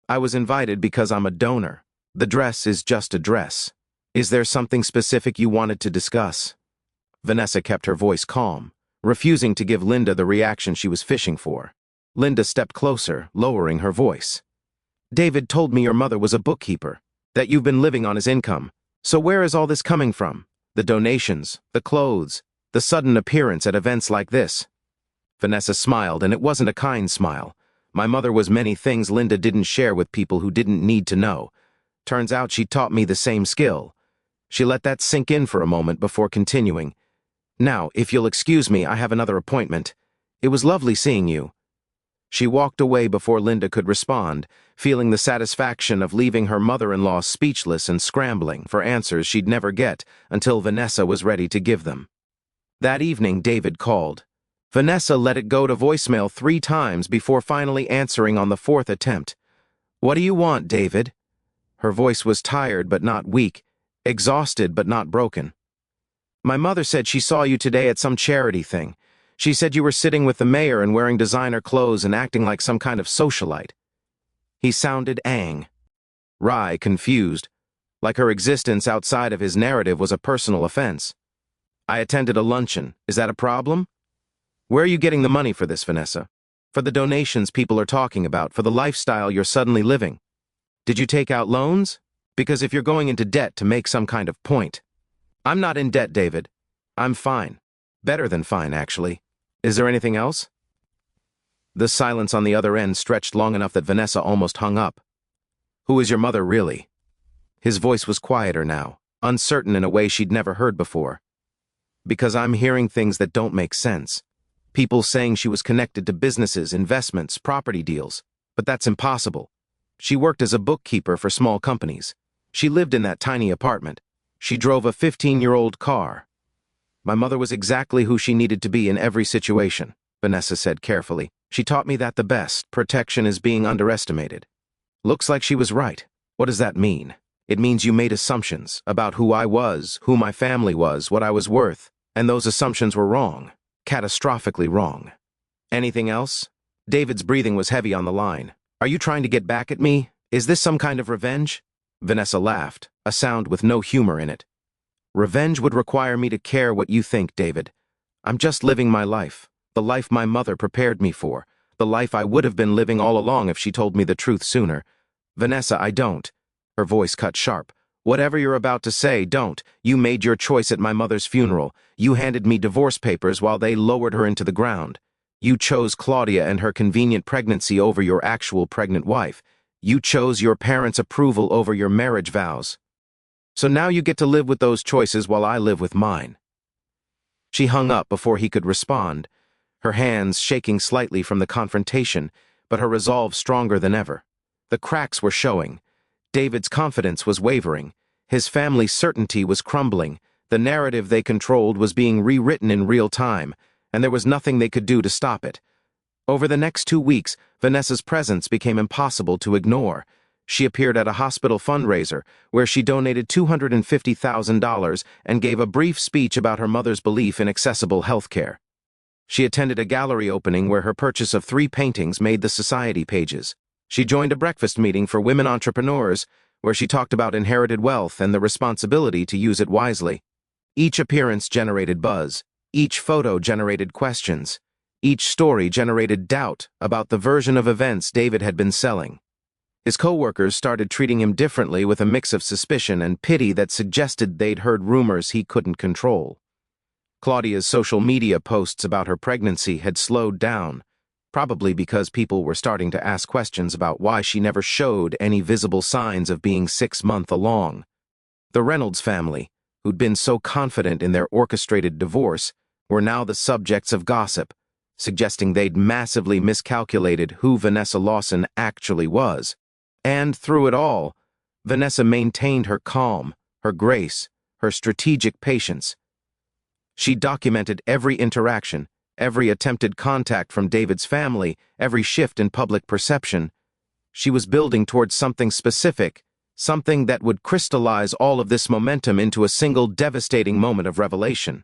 I was invited because I'm a donor. The dress is just a dress. Is there something specific you wanted to discuss? Vanessa kept her voice calm, refusing to give Linda the reaction she was fishing for. Linda stepped closer, lowering her voice. David told me your mother was a bookkeeper, that you've been living on his income. So where is all this coming from? The donations, the clothes, the sudden appearance at events like this. Vanessa smiled, and it wasn't a kind smile. My mother was many things Linda didn't share with people who didn't need to know. Turns out she taught me the same skill. She let that sink in for a moment before continuing. Now, if you'll excuse me, I have another appointment. It was lovely seeing you. She walked away before Linda could respond, feeling the satisfaction of leaving her mother-in-law speechless and scrambling for answers she'd never get until Vanessa was ready to give them. That evening, David called. Vanessa let it go to voicemail 3 times before finally answering on the 4th attempt. What do you want, David? Her voice was tired but not weak, exhausted but not broken. My mother said she saw you today at some charity thing. She said you were sitting with the mayor and wearing designer clothes and acting like some kind of socialite. He sounded wry, confused, like her existence outside of his narrative was a personal offense. I attended a luncheon. Is that a problem? Where are you getting the money for this, Vanessa? For the donations people are talking about, for the lifestyle you're suddenly living. Did you take out loans? Because if you're going into debt to make some kind of point. I'm not in debt, David. I'm fine. Better than fine, actually. Is there anything else? The silence on the other end stretched long enough that Vanessa almost hung up. Who is your mother, really? His voice was quieter now, uncertain in a way she'd never heard before. Because I'm hearing things that don't make sense. People saying she was connected to businesses, investments, property deals. But that's impossible. She worked as a bookkeeper for small companies. She lived in that tiny apartment. She drove a 15-year-old car. My mother was exactly who she needed to be in every situation, Vanessa said carefully. She taught me that the best protection is being underestimated. Looks like she was right. What does that mean? It means you made assumptions about who I was, who my family was, what I was worth, and those assumptions were wrong. Catastrophically wrong. Anything else? David's breathing was heavy on the line. Are you trying to get back at me? Is this some kind of revenge? Vanessa laughed, a sound with no humor in it. Revenge would require me to care what you think, David. I'm just living my life, the life my mother prepared me for, the life I would have been living all along if she told me the truth sooner. Vanessa, I don't. Her voice cut sharp. Whatever you're about to say, don't. You made your choice at my mother's funeral. You handed me divorce papers while they lowered her into the ground. You chose Claudia and her convenient pregnancy over your actual pregnant wife. You chose your parents' approval over your marriage vows. So now you get to live with those choices while I live with mine. She hung up before he could respond, her hands shaking slightly from the confrontation, but her resolve stronger than ever. The cracks were showing. David's confidence was wavering. His family's certainty was crumbling. The narrative they controlled was being rewritten in real time, and there was nothing they could do to stop it. Over the next 2 weeks, Vanessa's presence became impossible to ignore. She appeared at a hospital fundraiser where she donated $250,000 and gave a brief speech about her mother's belief in accessible health care. She attended a gallery opening where her purchase of 3 paintings made the society pages. She joined a breakfast meeting for women entrepreneurs where she talked about inherited wealth and the responsibility to use it wisely. Each appearance generated buzz. Each photo generated questions. Each story generated doubt about the version of events David had been selling. His co-workers started treating him differently with a mix of suspicion and pity that suggested they'd heard rumors he couldn't control. Claudia's social media posts about her pregnancy had slowed down, probably because people were starting to ask questions about why she never showed any visible signs of being 6 months along. The Reynolds family, who'd been so confident in their orchestrated divorce, were now the subjects of gossip, suggesting they'd massively miscalculated who Vanessa Lawson actually was. And through it all, Vanessa maintained her calm, her grace, her strategic patience. She documented every interaction, every attempted contact from David's family, every shift in public perception. She was building towards something specific, something that would crystallize all of this momentum into a single devastating moment of revelation.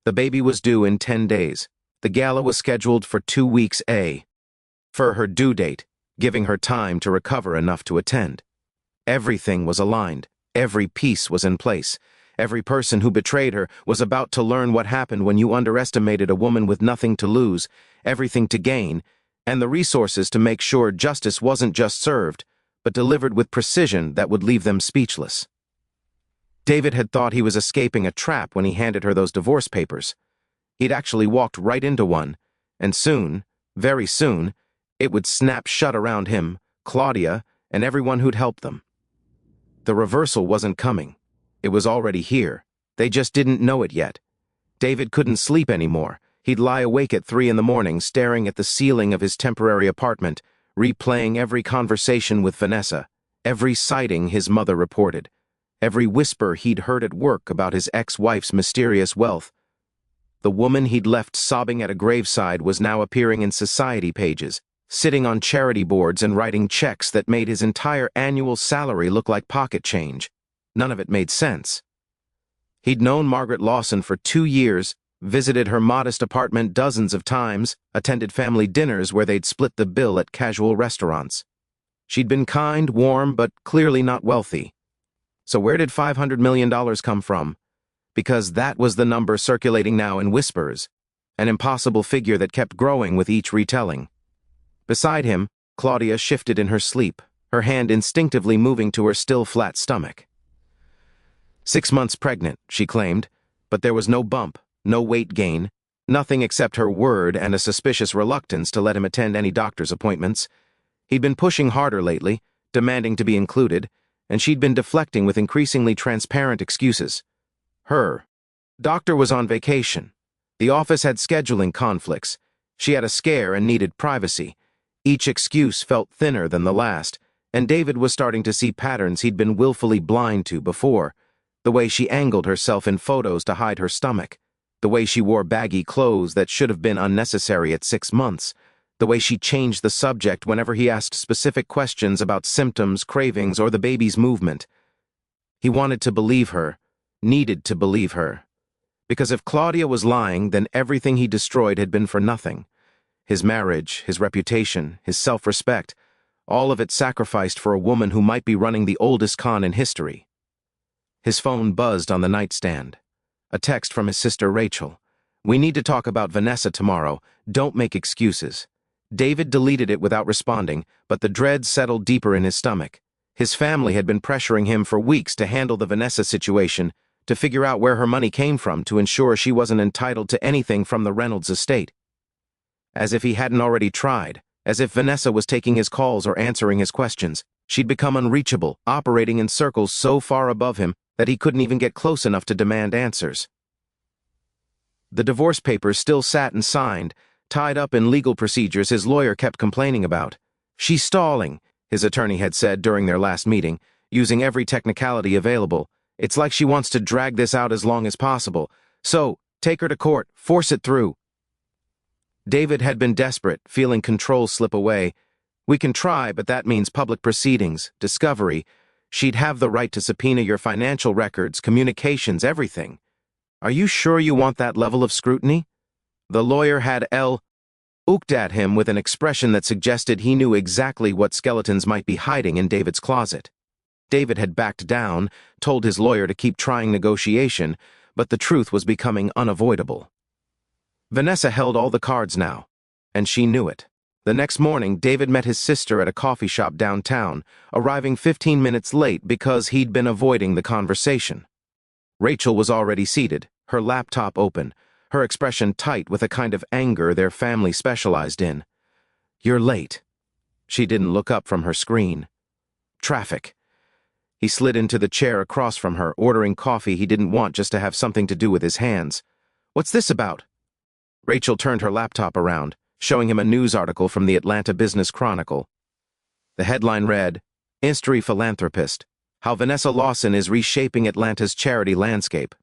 The baby was due in 10 days. The gala was scheduled for 2 weeks for her due date, giving her time to recover enough to attend. Everything was aligned. Every piece was in place. Every person who betrayed her was about to learn what happened when you underestimated a woman with nothing to lose, everything to gain, and the resources to make sure justice wasn't just served, but delivered with precision that would leave them speechless. David had thought he was escaping a trap when he handed her those divorce papers. He'd actually walked right into one, and soon, very soon, it would snap shut around him, Claudia, and everyone who'd helped them. The reversal wasn't coming. It was already here. They just didn't know it yet. David couldn't sleep anymore. He'd lie awake at 3 a.m, staring at the ceiling of his temporary apartment, replaying every conversation with Vanessa, every sighting his mother reported, every whisper he'd heard at work about his ex-wife's mysterious wealth. The woman he'd left sobbing at a graveside was now appearing in society pages, sitting on charity boards and writing checks that made his entire annual salary look like pocket change. None of it made sense. He'd known Margaret Lawson for 2 years, visited her modest apartment dozens of times, attended family dinners where they'd split the bill at casual restaurants. She'd been kind, warm, but clearly not wealthy. So where did $500 million come from? Because that was the number circulating now in whispers, an impossible figure that kept growing with each retelling. Beside him, Claudia shifted in her sleep, her hand instinctively moving to her still flat stomach. 6 months pregnant, she claimed, but there was no bump, no weight gain, nothing except her word and a suspicious reluctance to let him attend any doctor's appointments. He'd been pushing harder lately, demanding to be included, and she'd been deflecting with increasingly transparent excuses. Her doctor was on vacation. The office had scheduling conflicts. She had a scare and needed privacy. Each excuse felt thinner than the last, and David was starting to see patterns he'd been willfully blind to before. The way she angled herself in photos to hide her stomach, the way she wore baggy clothes that should have been unnecessary at 6 months, the way she changed the subject whenever he asked specific questions about symptoms, cravings, or the baby's movement. He wanted to believe her, needed to believe her. Because if Claudia was lying, then everything he destroyed had been for nothing. His marriage, his reputation, his self-respect, all of it sacrificed for a woman who might be running the oldest con in history. His phone buzzed on the nightstand. A text from his sister Rachel. "We need to talk about Vanessa tomorrow. Don't make excuses." David deleted it without responding, but the dread settled deeper in his stomach. His family had been pressuring him for weeks to handle the Vanessa situation, to figure out where her money came from to ensure she wasn't entitled to anything from the Reynolds estate. As if he hadn't already tried, as if Vanessa was taking his calls or answering his questions. She'd become unreachable, operating in circles so far above him that he couldn't even get close enough to demand answers. The divorce papers still sat and signed, tied up in legal procedures his lawyer kept complaining about. "She's stalling," his attorney had said during their last meeting, using every technicality available. "It's like she wants to drag this out as long as possible. So, take her to court, force it through." David had been desperate, feeling control slip away. "We can try, but that means public proceedings, discovery. She'd have the right to subpoena your financial records, communications, everything. Are you sure you want that level of scrutiny?" The lawyer had looked at him with an expression that suggested he knew exactly what skeletons might be hiding in David's closet. David had backed down, told his lawyer to keep trying negotiation, but the truth was becoming unavoidable. Vanessa held all the cards now, and she knew it. The next morning, David met his sister at a coffee shop downtown, arriving 15 minutes late because he'd been avoiding the conversation. Rachel was already seated, her laptop open, her expression tight with a kind of anger their family specialized in. "You're late." She didn't look up from her screen. "Traffic." He slid into the chair across from her, ordering coffee he didn't want just to have something to do with his hands. "What's this about?" Rachel turned her laptop around, showing him a news article from the Atlanta Business Chronicle. The headline read, "Mystery Philanthropist, How Vanessa Lawson is Reshaping Atlanta's Charity Landscape."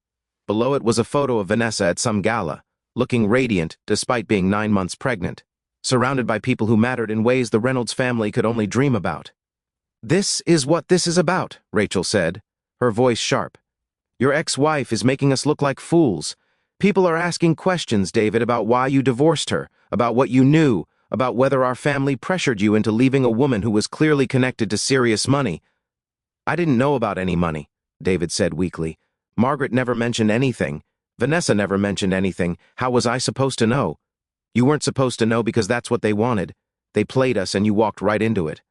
Below it was a photo of Vanessa at some gala, looking radiant despite being 9 months pregnant, surrounded by people who mattered in ways the Reynolds family could only dream about. "This is what this is about," Rachel said, her voice sharp. "Your ex-wife is making us look like fools. People are asking questions, David, about why you divorced her, about what you knew, about whether our family pressured you into leaving a woman who was clearly connected to serious money. I didn't know about any money, David said weakly. Margaret never mentioned anything. Vanessa never mentioned anything. How was I supposed to know? You weren't supposed to know because that's what they wanted. They played us and you walked right into it.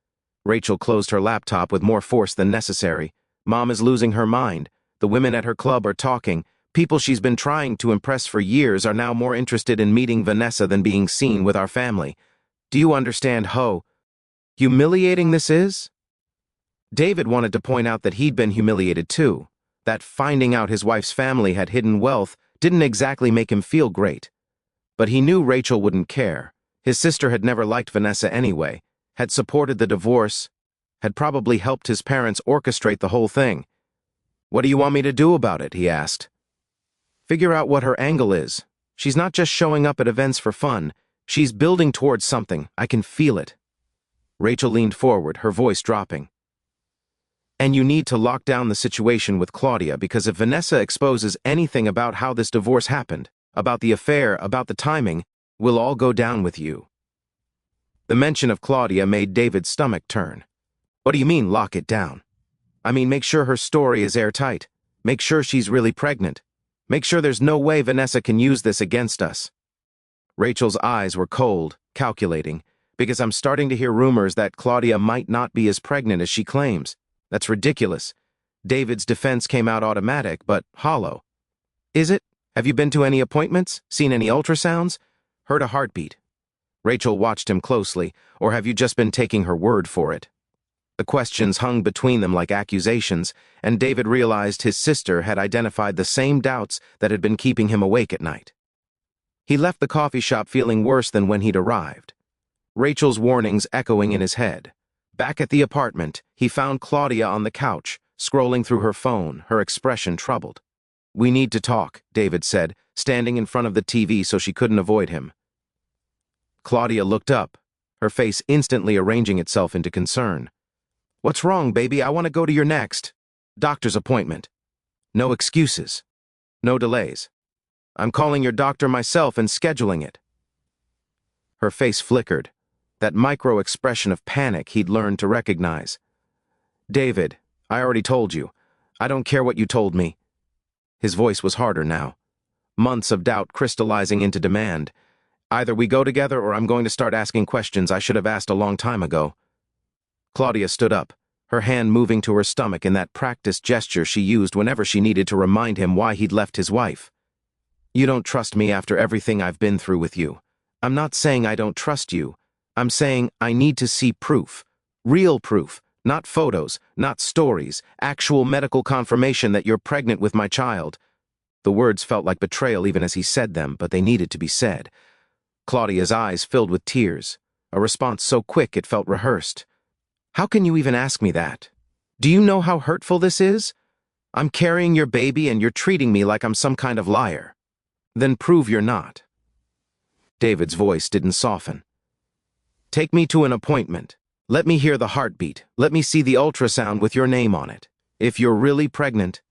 Rachel closed her laptop with more force than necessary. Mom is losing her mind. The women at her club are talking. People she's been trying to impress for years are now more interested in meeting Vanessa than being seen with our family. Do you understand how humiliating this is? David wanted to point out that he'd been humiliated too. That finding out his wife's family had hidden wealth didn't exactly make him feel great. But he knew Rachel wouldn't care. His sister had never liked Vanessa anyway, had supported the divorce, had probably helped his parents orchestrate the whole thing. What do you want me to do about it? He asked. Figure out what her angle is. She's not just showing up at events for fun. She's building towards something. I can feel it. Rachel leaned forward, her voice dropping. And you need to lock down the situation with Claudia, because if Vanessa exposes anything about how this divorce happened, about the affair, about the timing, we'll all go down with you. The mention of Claudia made David's stomach turn. What do you mean, lock it down? I mean, make sure her story is airtight. Make sure she's really pregnant. Make sure there's no way Vanessa can use this against us. Rachel's eyes were cold, calculating, because I'm starting to hear rumors that Claudia might not be as pregnant as she claims. That's ridiculous. David's defense came out automatic, but hollow. Is it? Have you been to any appointments? Seen any ultrasounds? Heard a heartbeat? Rachel watched him closely, or have you just been taking her word for it? The questions hung between them like accusations, and David realized his sister had identified the same doubts that had been keeping him awake at night. He left the coffee shop feeling worse than when he'd arrived. Rachel's warnings echoing in his head. Back at the apartment, he found Claudia on the couch, scrolling through her phone, her expression troubled. We need to talk, David said, standing in front of the TV so she couldn't avoid him. Claudia looked up, her face instantly arranging itself into concern. What's wrong, baby? I want to go to your next doctor's appointment. No excuses. No delays. I'm calling your doctor myself and scheduling it. Her face flickered, that micro-expression of panic he'd learned to recognize. David, I already told you. I don't care what you told me. His voice was harder now. Months of doubt crystallizing into demand. Either we go together or I'm going to start asking questions I should have asked a long time ago. Claudia stood up, her hand moving to her stomach in that practiced gesture she used whenever she needed to remind him why he'd left his wife. You don't trust me after everything I've been through with you. I'm not saying I don't trust you. I'm saying I need to see proof. Real proof. Not photos, not stories, actual medical confirmation that you're pregnant with my child. The words felt like betrayal even as he said them, but they needed to be said. Claudia's eyes filled with tears, a response so quick it felt rehearsed. How can you even ask me that? Do you know how hurtful this is? I'm carrying your baby and you're treating me like I'm some kind of liar. Then prove you're not. David's voice didn't soften. Take me to an appointment. Let me hear the heartbeat. Let me see the ultrasound with your name on it. If you're really pregnant,